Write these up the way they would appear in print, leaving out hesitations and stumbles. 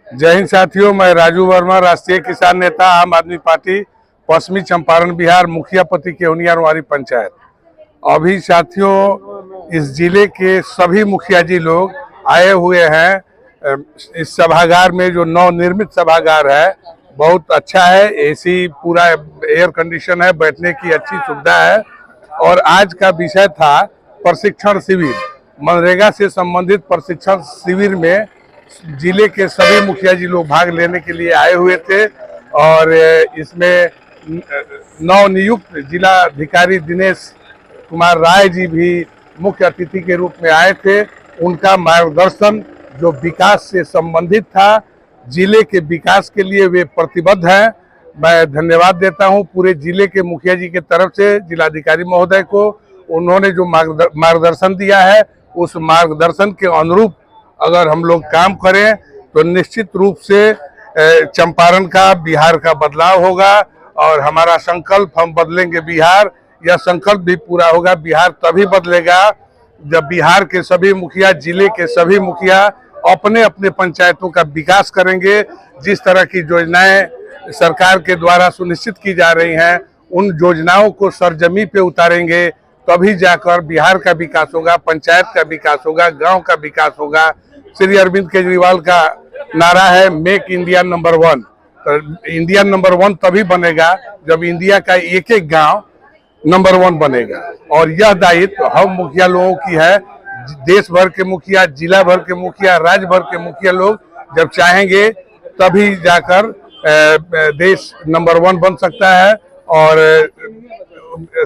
जय हिंद साथियों, मैं राजू वर्मा, राष्ट्रीय किसान नेता, आम आदमी पार्टी, पश्चिमी चंपारण बिहार, मुखिया पति केवनियारवाड़ी पंचायत। अभी साथियों इस जिले के सभी मुखिया जी लोग आए हुए हैं। इस सभागार में जो नवनिर्मित सभागार है बहुत अच्छा है। एसी पूरा एयर कंडीशन है, बैठने की अच्छी सुविधा है। और आज का विषय था प्रशिक्षण शिविर। मनरेगा से संबंधित प्रशिक्षण शिविर में जिले के सभी मुखिया जी लोग भाग लेने के लिए आए हुए थे। और इसमें नवनियुक्त जिलाधिकारी दिनेश कुमार राय जी भी मुख्य अतिथि के रूप में आए थे। उनका मार्गदर्शन जो विकास से संबंधित था, जिले के विकास के लिए वे प्रतिबद्ध हैं। मैं धन्यवाद देता हूं पूरे जिले के मुखिया जी के तरफ से जिलाधिकारी महोदय को। उन्होंने जो मार्गदर्शन दिया है उस मार्गदर्शन के अनुरूप अगर हम लोग काम करें तो निश्चित रूप से चंपारण का, बिहार का बदलाव होगा। और हमारा संकल्प, हम बदलेंगे बिहार, यह संकल्प भी पूरा होगा। बिहार तभी बदलेगा जब बिहार के सभी मुखिया, जिले के सभी मुखिया अपने अपने पंचायतों का विकास करेंगे। जिस तरह की योजनाएं सरकार के द्वारा सुनिश्चित की जा रही हैं, उन योजनाओं को सरजमी पे उतारेंगे, तभी जाकर बिहार का विकास होगा, पंचायत का विकास होगा, गांव का विकास होगा। श्री अरविंद केजरीवाल का नारा है मेक इंडिया नंबर 1। तो इंडिया नंबर 1 तभी बनेगा जब इंडिया का एक एक गांव नंबर 1 बनेगा। और यह दायित्व हम मुखिया लोगों की है। देश भर के मुखिया, जिला भर के मुखिया, राज्य भर के मुखिया लोग जब चाहेंगे तभी जाकर देश नंबर 1 बन सकता है और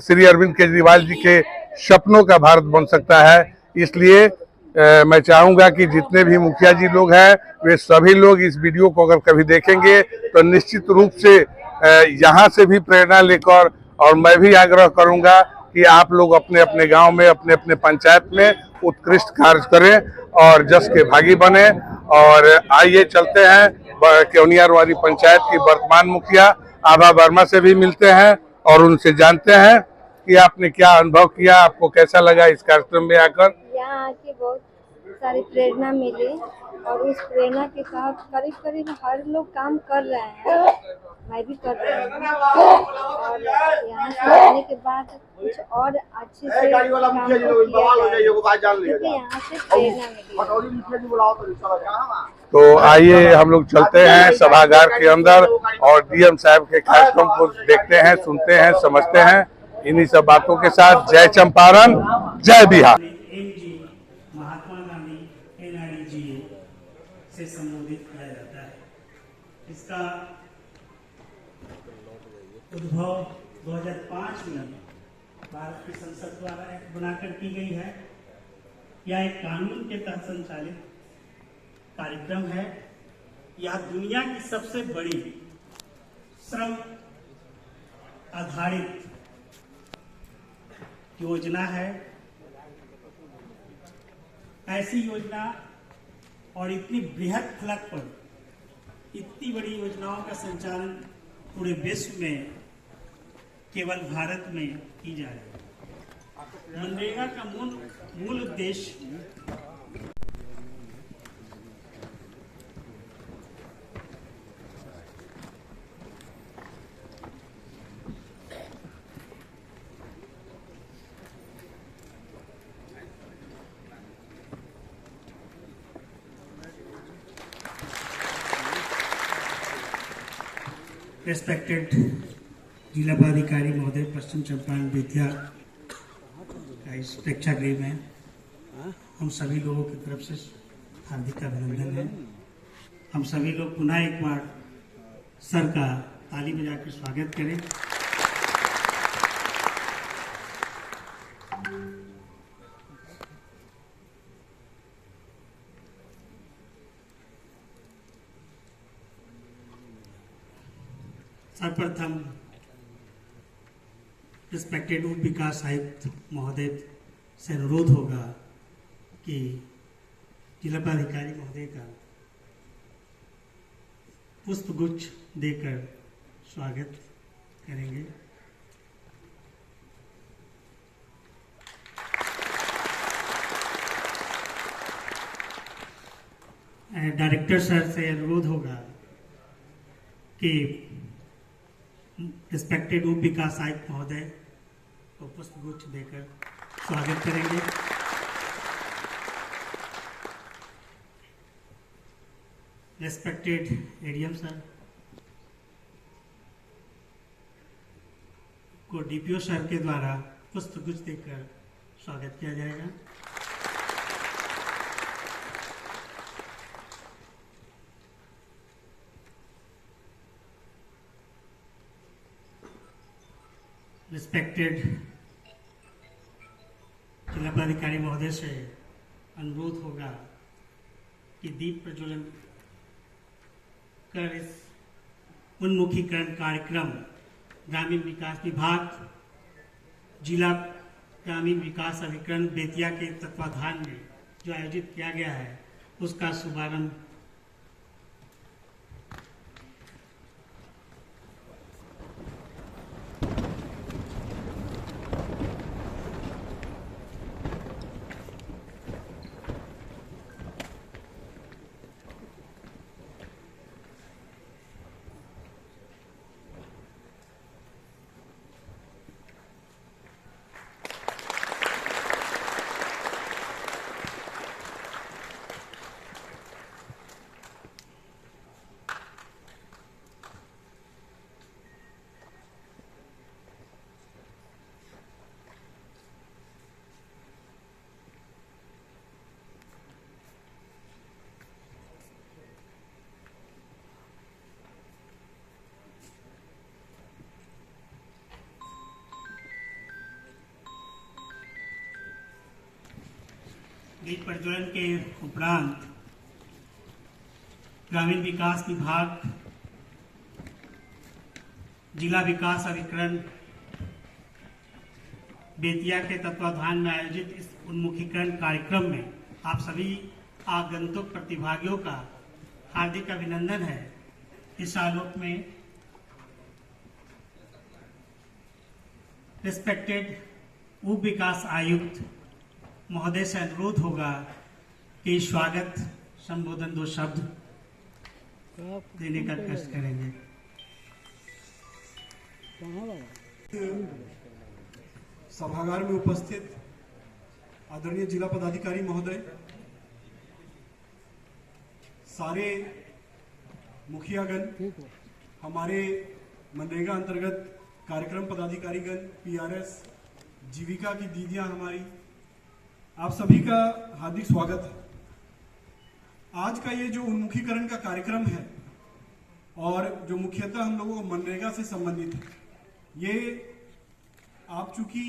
श्री अरविंद केजरीवाल जी के सपनों का भारत बन सकता है। इसलिए मैं चाहूंगा कि जितने भी मुखिया जी लोग हैं वे सभी लोग इस वीडियो को अगर कभी देखेंगे तो निश्चित रूप से यहाँ से भी प्रेरणा लेकर, और मैं भी आग्रह करूंगा कि आप लोग अपने अपने गांव में, अपने अपने पंचायत में उत्कृष्ट कार्य करें और जस के भागी बने। और आइए चलते हैं केवनियारवाड़ी पंचायत की वर्तमान मुखिया आभा वर्मा से भी मिलते हैं और उनसे जानते हैं कि आपने क्या अनुभव किया, आपको कैसा लगा इस कार्यक्रम में आकर। यहाँ आके बहुत सारी प्रेरणा मिली और उस प्रेरणा के तहत करीब करीब हर लोग काम कर रहे हैं, मैं भी कर रही हूँ। और यहाँ से आने के बाद कुछ और अच्छे से काम को किया क्योंकि यहाँ से प्रेरणा मिली। तो आइए हम लोग चलते हैं सभागार के अंदर और डीएम साहब के कार्यक्रम को देखते हैं, सुनते हैं, समझते हैं। इन्हीं सब बातों के साथ जय चंपारण, जय बिहार। महात्मा गांधी NIDGA से संबोधित किया जाता है। इसका उद्भव 2005 में भारत की संसद द्वारा एक्ट बनाकर की गई है। यह एक कानून के तहत संचालित कार्यक्रम है। यह दुनिया की सबसे बड़ी श्रम आधारित योजना है। ऐसी योजना और इतनी बृहद फलक पर इतनी बड़ी योजनाओं का संचालन पूरे विश्व में केवल भारत में की जा रही है। मनरेगा का मूल उद्देश्य रेस्पेक्टेड जिला पदाधिकारी महोदय, पश्चिम चंपारण विद्या का इस प्रेक्षागृह में हम सभी लोगों की तरफ से हार्दिक अभिनंदन है। हम सभी लोग पुनः एक बार सर का ताली बजाकर स्वागत करें। सर्वप्रथम रिस्पेक्टेड उप विकास आयुक्त महोदय से अनुरोध होगा कि जिला पदाधिकारी महोदय का पुष्पगुच्छ देकर स्वागत करेंगे। डायरेक्टर सर से अनुरोध होगा कि रिस्पेक्टेड उप विकास आयुक्त महोदय को पुष्पगुच्छ देकर स्वागत करेंगे। रिस्पेक्टेड एडीएम सर को डीपीओ सर के द्वारा पुष्पगुच्छ देकर स्वागत किया जाएगा। रिस्पेक्टेड जिला पदाधिकारी महोदय से अनुरोध होगा कि दीप प्रज्वलन कर इस उन्मुखीकरण कार्यक्रम ग्रामीण विकास विभाग जिला ग्रामीण विकास अभिकरण बेतिया के तत्वाधान में जो आयोजित किया गया है उसका शुभारंभ दीप प्रज्वलन के उपरांत ग्रामीण विकास विभाग जिला विकास अभिकरण बेतिया के तत्वाधान में आयोजित इस उन्मुखीकरण कार्यक्रम में आप सभी आगंतुक प्रतिभागियों का हार्दिक अभिनंदन है। इस आलोक में रिस्पेक्टेड उप विकास आयुक्त महोदय से अनुरोध होगा कि स्वागत संबोधन 2 शब्द देने का कष्ट करेंगे। सभागार में उपस्थित आदरणीय जिला पदाधिकारी महोदय, सारे मुखियागण, हमारे मनरेगा अंतर्गत कार्यक्रम पदाधिकारीगण, पीआरएस, जीविका की दीदियां हमारी, आप सभी का हार्दिक स्वागत है। आज का ये जो उन्मुखीकरण का कार्यक्रम है और जो मुख्यतः हम लोगों को मनरेगा से संबंधित है, ये आप चूंकि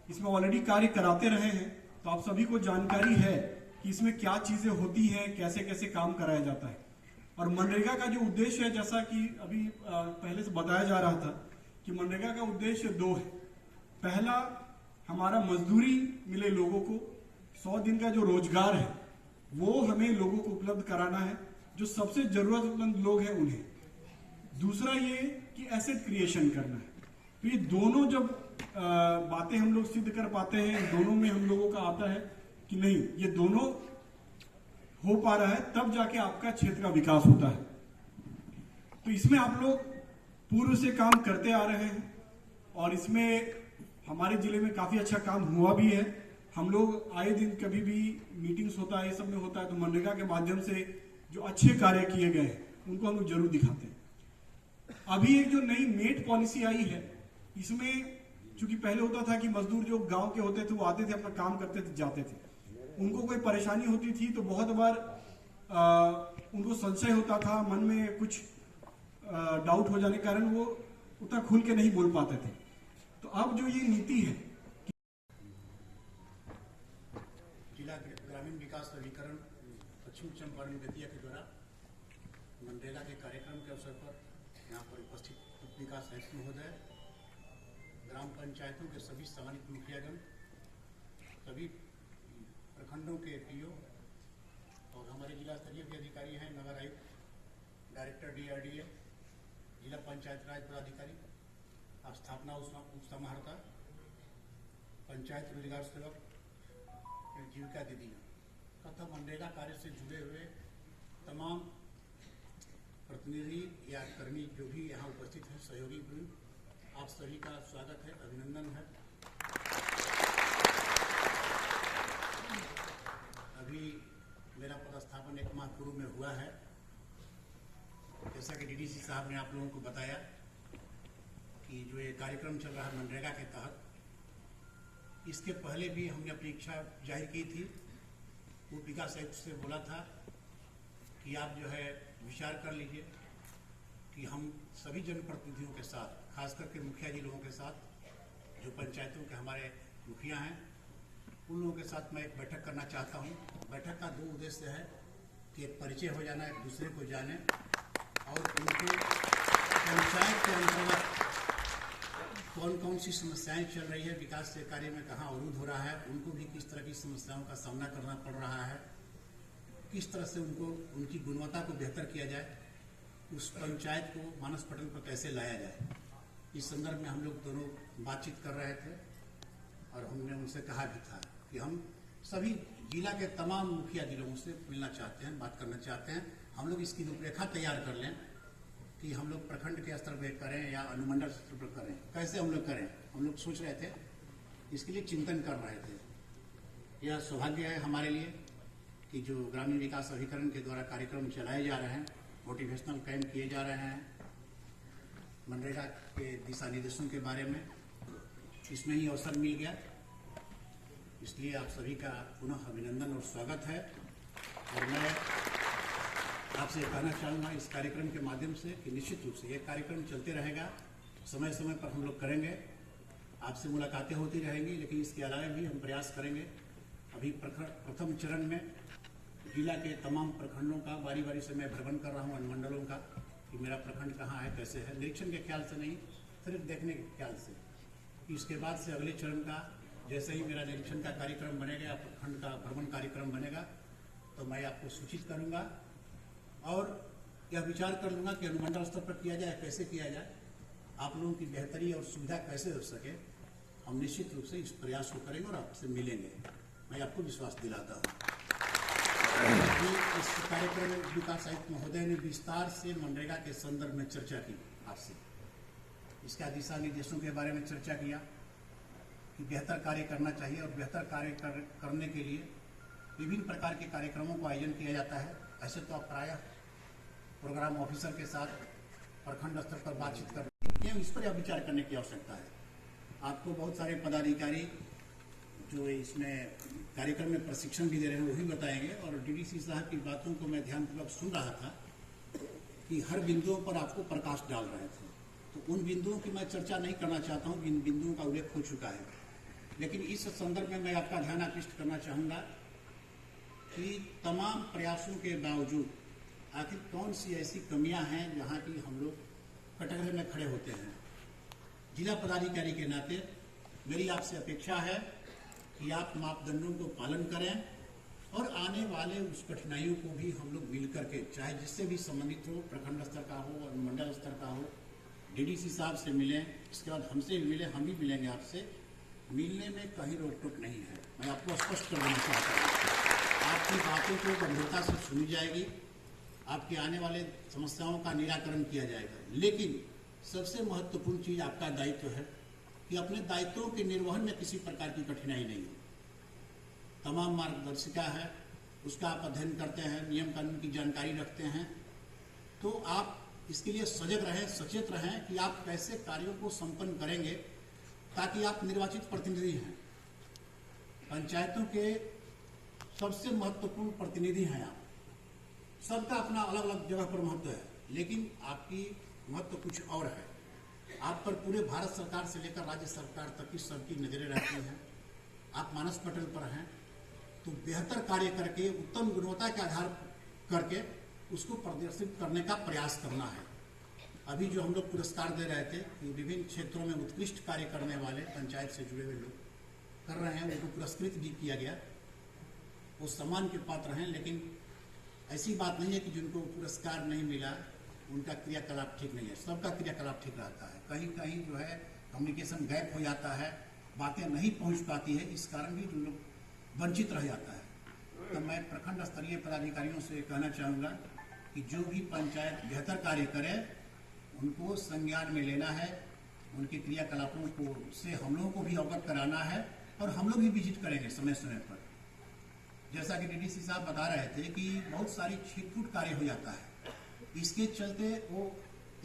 इसमें ऑलरेडी कार्य कराते रहे हैं तो आप सभी को जानकारी है कि इसमें क्या चीजें होती हैं, कैसे कैसे काम कराया जाता है। और मनरेगा का जो उद्देश्य है, जैसा कि अभी पहले से बताया जा रहा था कि मनरेगा का उद्देश्य 2 है। पहला, हमारा मजदूरी मिले लोगों को, 100 दिन का जो रोजगार है वो हमें लोगों को उपलब्ध कराना है, जो सबसे जरूरतमंद लोग हैं उन्हें। दूसरा ये कि एसेट क्रिएशन करना है। तो ये दोनों जब बातें हम लोग सिद्ध कर पाते हैं, दोनों में हम लोगों का आता है कि नहीं ये दोनों हो पा रहा है, तब जाके आपका क्षेत्र का विकास होता है। तो इसमें आप लोग पूर्व से काम करते आ रहे हैं और इसमें हमारे जिले में काफी अच्छा काम हुआ भी है। हम लोग आए दिन कभी भी मीटिंग्स होता है, ये सब में होता है, तो मनरेगा के माध्यम से जो अच्छे कार्य किए गए हैं उनको हम लोग जरूर दिखाते हैं। अभी एक जो नई मेट पॉलिसी आई है, इसमें चूंकि पहले होता था कि मजदूर जो गांव के होते थे वो आते थे, अपना काम करते थे, जाते थे, उनको कोई परेशानी होती थी तो बहुत बार उनको संशय होता था, मन में कुछ डाउट हो जाने के कारण वो उतना खुल के नहीं बोल पाते थे। तो अब जो ये नीति है, जिला ग्रामीण विकास अभिकरण पश्चिम चंपारण बेतिया के द्वारा मनरेगा के कार्यक्रम के अवसर पर यहाँ पर उपस्थित उप विकास आयुक्त महोदय, ग्राम पंचायतों के सभी सम्मानित मुखियागण, सभी प्रखंडों के पीओ और हमारे जिला स्तरीय भी अधिकारी हैं, नगर आयुक्त, डायरेक्टर डीआरडीए, जिला पंचायत राज पदाधिकारी, स्थापना उप समाहर्ता, पंचायत रोजगार सेवक, जीविका दीदी तथा मनरेगा कार्य से जुड़े हुए तमाम प्रतिनिधि या कर्मी जो भी यहाँ उपस्थित हैं, सहयोगी वृंद, आप सभी का स्वागत है, अभिनंदन है। अभी मेरा पदस्थापन 1 माह पूर्व में हुआ है। जैसा कि डीडीसी साहब ने आप लोगों को बताया कि जो ये कार्यक्रम चल रहा है मनरेगा के तहत, इसके पहले भी हमने अपनी इच्छा जाहिर की थी। वो विकास आयुक्त से बोला था कि आप जो है विचार कर लीजिए कि हम सभी जनप्रतिनिधियों के साथ, खास करके मुखिया जी लोगों के साथ, जो पंचायतों के हमारे मुखिया हैं, उन लोगों के साथ मैं एक बैठक करना चाहता हूँ। बैठक का 2 उद्देश्य है कि एक परिचय हो जाना, एक दूसरे को जाने, और उनको पंचायत के अंतर्गत कौन कौन सी समस्याएं चल रही है, विकास के कार्य में कहाँ अवरुद्ध हो रहा है, उनको भी किस तरह की समस्याओं का सामना करना पड़ रहा है, किस तरह से उनको उनकी गुणवत्ता को बेहतर किया जाए, उस पंचायत को मानस पटल पर कैसे लाया जाए। इस संदर्भ में हम लोग दोनों बातचीत कर रहे थे और हमने उनसे कहा भी था कि हम सभी जिला के तमाम मुखिया जी लोगों से मिलना चाहते हैं, बात करना चाहते हैं। हम लोग इसकी रूपरेखा तैयार कर लें कि हम लोग प्रखंड के स्तर पर करें या अनुमंडल स्तर पर करें, कैसे हम लोग करें। हम लोग सोच रहे थे, इसके लिए चिंतन कर रहे थे। यह सौभाग्य है हमारे लिए कि जो ग्रामीण विकास अभिकरण के द्वारा कार्यक्रम चलाए जा रहे हैं, मोटिवेशनल कैंप किए जा रहे हैं मनरेगा के दिशा निर्देशों के बारे में, इसमें ही अवसर मिल गया। इसलिए आप सभी का पुनः अभिनंदन और स्वागत है। और मैं आपसे कहना चाहूँगा इस कार्यक्रम के माध्यम से कि निश्चित रूप से ये कार्यक्रम चलते रहेगा, समय समय पर हम लोग करेंगे, आपसे मुलाकातें होती रहेंगी, लेकिन इसके अलावा भी हम प्रयास करेंगे। अभी प्रथम चरण में जिला के तमाम प्रखंडों का बारी बारी से मैं भ्रमण कर रहा हूँ, अनुमंडलों का, कि मेरा प्रखंड कहाँ है, कैसे है, निरीक्षण के ख्याल से नहीं, सिर्फ देखने के ख्याल से। इसके बाद से अगले चरण का, जैसे ही मेरा निरीक्षण का कार्यक्रम बनेगा, प्रखंड का भ्रमण कार्यक्रम बनेगा, तो मैं आपको सूचित करूँगा और यह विचार कर लूँगा कि अनुमंडल स्तर पर किया जाए, कैसे किया जाए, आप लोगों की बेहतरी और सुविधा कैसे हो सके। हम निश्चित रूप से इस प्रयास को करेंगे और आपसे मिलेंगे, मैं आपको विश्वास दिलाता हूँ। इस कार्यक्रम में विकास आयुक्त महोदय ने विस्तार से मनरेगा के संदर्भ में चर्चा की आपसे, इसका दिशा निर्देशों के बारे में चर्चा किया कि बेहतर कार्य करना चाहिए और बेहतर कार्य करने के लिए विभिन्न प्रकार के कार्यक्रमों का आयोजन किया जाता है। ऐसे तो आप प्रायः प्रोग्राम ऑफिसर के साथ प्रखंड स्तर पर बातचीत कर रहे हैं, इस पर विचार करने की आवश्यकता है। आपको बहुत सारे पदाधिकारी जो इसमें कार्यक्रम में प्रशिक्षण भी दे रहे हैं वो भी बताएंगे। और डीडीसी साहब की बातों को मैं ध्यानपूर्वक सुन रहा था कि हर बिंदुओं पर आपको प्रकाश डाल रहे थे, तो उन बिंदुओं की मैं चर्चा नहीं करना चाहता हूँ, जिन बिंदुओं का उल्लेख हो चुका है। लेकिन इस संदर्भ में मैं आपका ध्यान आकृष्ट करना चाहूँगा कि तमाम प्रयासों के बावजूद आखिर कौन सी ऐसी कमियाँ हैं जहाँ की हम लोग कटघरे में खड़े होते हैं। जिला पदाधिकारी के नाते मेरी आपसे अपेक्षा है कि आप मापदंडों को पालन करें और आने वाले उस कठिनाइयों को भी हम लोग मिल करके, चाहे जिससे भी संबंधित हो, प्रखंड स्तर का हो, अनुमंडल स्तर का हो, डीडीसी साहब से मिलें, इसके बाद हमसे भी मिलें, हम भी मिलेंगे आपसे। मिलने में कहीं रोक टोक नहीं है, मैं आपको स्पष्ट कर देना चाहता हूँ। आपकी बातों को गंभीरता से सुनी जाएगी, आपके आने वाले समस्याओं का निराकरण किया जाएगा। लेकिन सबसे महत्वपूर्ण चीज़ आपका दायित्व है कि अपने दायित्वों के निर्वहन में किसी प्रकार की कठिनाई नहीं हो। तमाम मार्गदर्शिका है, उसका आप अध्ययन करते हैं, नियम कानून की जानकारी रखते हैं, तो आप इसके लिए सजग रहें, सचेत रहें कि आप कैसे कार्यों को संपन्न करेंगे, ताकि आप निर्वाचित प्रतिनिधि हैं, पंचायतों के सबसे महत्वपूर्ण प्रतिनिधि हैं आप। सबका अपना अलग अलग जगह पर महत्व है, लेकिन आपकी महत्व कुछ और है। आप पर पूरे भारत सरकार से लेकर राज्य सरकार तक की सबकी नजरें रहती हैं। आप मानस पटल पर हैं, तो बेहतर कार्य करके, उत्तम गुणवत्ता के आधार करके उसको प्रदर्शित करने का प्रयास करना है। अभी जो हम लोग पुरस्कार दे रहे थे कि विभिन्न क्षेत्रों में उत्कृष्ट कार्य करने वाले पंचायत से जुड़े हुए लोग कर रहे हैं, उनको पुरस्कृत भी किया गया, वो सम्मान के पात्र हैं। लेकिन ऐसी बात नहीं है कि जिनको पुरस्कार नहीं मिला उनका क्रियाकलाप ठीक नहीं है, सबका क्रियाकलाप ठीक रहता है। कहीं कहीं जो है कम्युनिकेशन गैप हो जाता है, बातें नहीं पहुंच पाती है, इस कारण भी लोग वंचित रह जाता है। तो मैं प्रखंड स्तरीय पदाधिकारियों से कहना चाहूँगा कि जो भी पंचायत बेहतर कार्य करे उनको संज्ञान में लेना है, उनके क्रियाकलापों को से हम लोगों को भी अवगत कराना है और हम लोग भी विजिट करेंगे समय समय पर। जैसा कि डीडीसी साहब बता रहे थे कि बहुत सारी छिटपुट कार्य हो जाता है, इसके चलते वो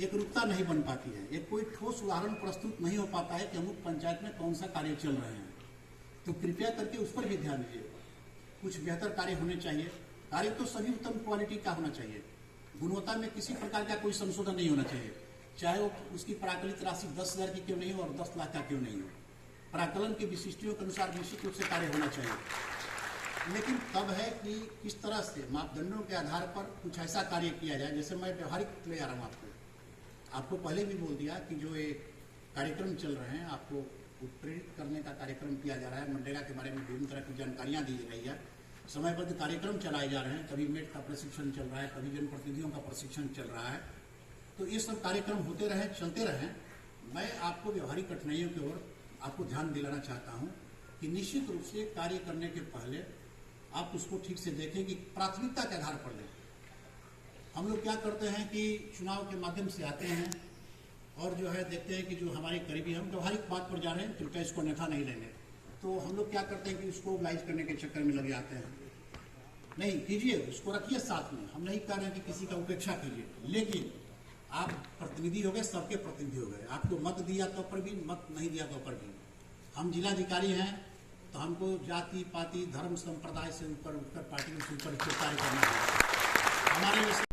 एक रूपता नहीं बन पाती है, एक कोई ठोस उदाहरण प्रस्तुत नहीं हो पाता है कि अमुक पंचायत में कौन सा कार्य चल रहे हैं। तो कृपया करके उस पर भी ध्यान दीजिए। कुछ बेहतर कार्य होने चाहिए। कार्य तो सभी उत्तम क्वालिटी का होना चाहिए, गुणवत्ता में किसी प्रकार का कोई संशोधन नहीं होना चाहिए, चाहे वो उसकी प्राकलित राशि 10,000 की क्यों नहीं हो और 10 लाख का क्यों नहीं हो। प्राकलन की विशिष्टियों के अनुसार निश्चित रूप से कार्य होना चाहिए, लेकिन तब है कि किस तरह से मापदंडों के आधार पर कुछ ऐसा कार्य किया जाए। जैसे मैं व्यवहारिक ले जा रहा हूँ, आपको पहले भी बोल दिया कि जो ये कार्यक्रम चल रहे हैं आपको उत्प्रेरित करने का कार्यक्रम किया जा रहा है। मनरेगा के बारे में विभिन्न तरह की जानकारियाँ दी गई है, समयबद्ध कार्यक्रम चलाए जा रहे हैं, कभी मेट का प्रशिक्षण चल रहा है, कभी जनप्रतिनिधियों का प्रशिक्षण चल रहा है। तो ये सब कार्यक्रम होते रहे, चलते रहे। मैं आपको व्यवहारिक कठिनाइयों की ओर आपको ध्यान दिलाना चाहता हूँ कि निश्चित रूप से कार्य करने के पहले आप उसको ठीक से देखें कि प्राथमिकता के आधार पर लें। हम लोग क्या करते हैं कि चुनाव के माध्यम से आते हैं और जो है देखते हैं कि जो हमारे करीबी, हम व्यवहारिक बात पर जा रहे हैं, कृपया इसको अन्यथा नहीं लेंगे, तो हम लोग क्या करते हैं कि उसको मोबिलाइज करने के चक्कर में लग जाते हैं। नहीं कीजिए, उसको रखिए साथ में। हम नहीं कह रहे हैं कि किसी का उपेक्षा कीजिए, लेकिन आप प्रतिनिधि हो गए, सबके प्रतिनिधि हो गए। आपको मत दिया तो पर भी, मत नहीं दिया तो पर भी। हम जिलाधिकारी हैं तो हमको जाति पाति धर्म संप्रदाय से ऊपर उठकर, पार्टी से ऊपर कार्य करना है। हमारे